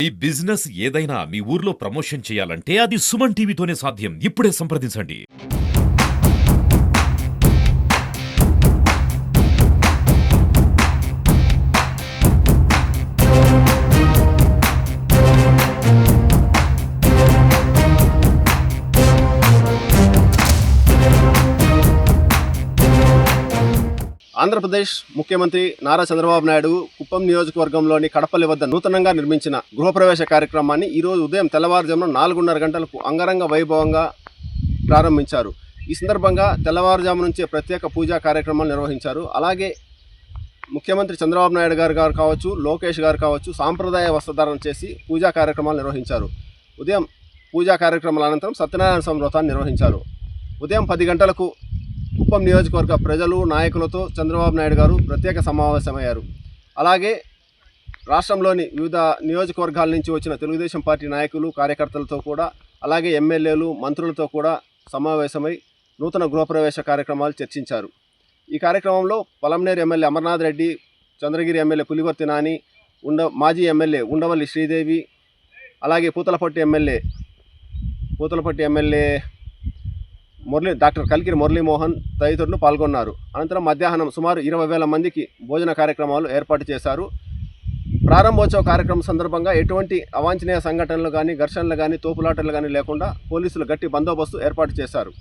ఈ బిజినెస్ ఏదైనా మీ ఊర్లో ప్రమోషన్ చేయాలంటే అది సుమన్ టీవీతోనే సాధ్యం. ఇప్పుడే సంప్రదించండి. ఆంధ్రప్రదేశ్ ముఖ్యమంత్రి నారా చంద్రబాబు నాయుడు కుప్పం నియోజకవర్గంలోని కడపల్లి వద్ద నూతనంగా నిర్మించిన గృహప్రవేశ కార్యక్రమాన్ని ఈరోజు ఉదయం తెల్లవారుజామున 4:30 గంటలకు అంగరంగ వైభవంగా ప్రారంభించారు. ఈ సందర్భంగా తెల్లవారుజాము నుంచే ప్రత్యేక పూజా కార్యక్రమాలు నిర్వహించారు. అలాగే ముఖ్యమంత్రి చంద్రబాబు నాయుడు గారు కావచ్చు, లోకేష్ గారు కావచ్చు, సాంప్రదాయ వస్త్రధారణ చేసి పూజా కార్యక్రమాలు నిర్వహించారు. ఉదయం పూజా కార్యక్రమాల అనంతరం సత్యనారాయణ స్వామి వ్రతాన్ని నిర్వహించారు. ఉదయం 10 గంటలకు కుప్పం నియోజకవర్గ ప్రజలు నాయకులతో చంద్రబాబు నాయుడు గారు ప్రత్యేక సమావేశమయ్యారు. అలాగే రాష్ట్రంలోని వివిధ నియోజకవర్గాల నుంచి వచ్చిన తెలుగుదేశం పార్టీ నాయకులు, కార్యకర్తలతో కూడా, అలాగే ఎమ్మెల్యేలు, మంత్రులతో కూడా సమావేశమై నూతన గృహప్రవేశ కార్యక్రమాలు చర్చించారు. ఈ కార్యక్రమంలో పలమనేరు ఎమ్మెల్యే అమర్నాథ్ రెడ్డి, చంద్రగిరి ఎమ్మెల్యే పులివర్తి నాని, మాజీ ఎమ్మెల్యే ఉండవల్లి శ్రీదేవి, అలాగే పూతలపట్టు ఎమ్మెల్యే డాక్టర్ కలికిరి మురళీమోహన్ తదితరులు పాల్గొన్నారు. అనంతరం మధ్యాహ్నం సుమారు 20,000 మందికి భోజన కార్యక్రమాలు ఏర్పాటు చేశారు. ప్రారంభోత్సవ కార్యక్రమం సందర్భంగా ఎటువంటి అవాంఛనీయ సంఘటనలు కానీ, ఘర్షణలు కానీ, తోపులాటలు కానీ లేకుండా పోలీసులు గట్టి బందోబస్తు ఏర్పాటు చేశారు.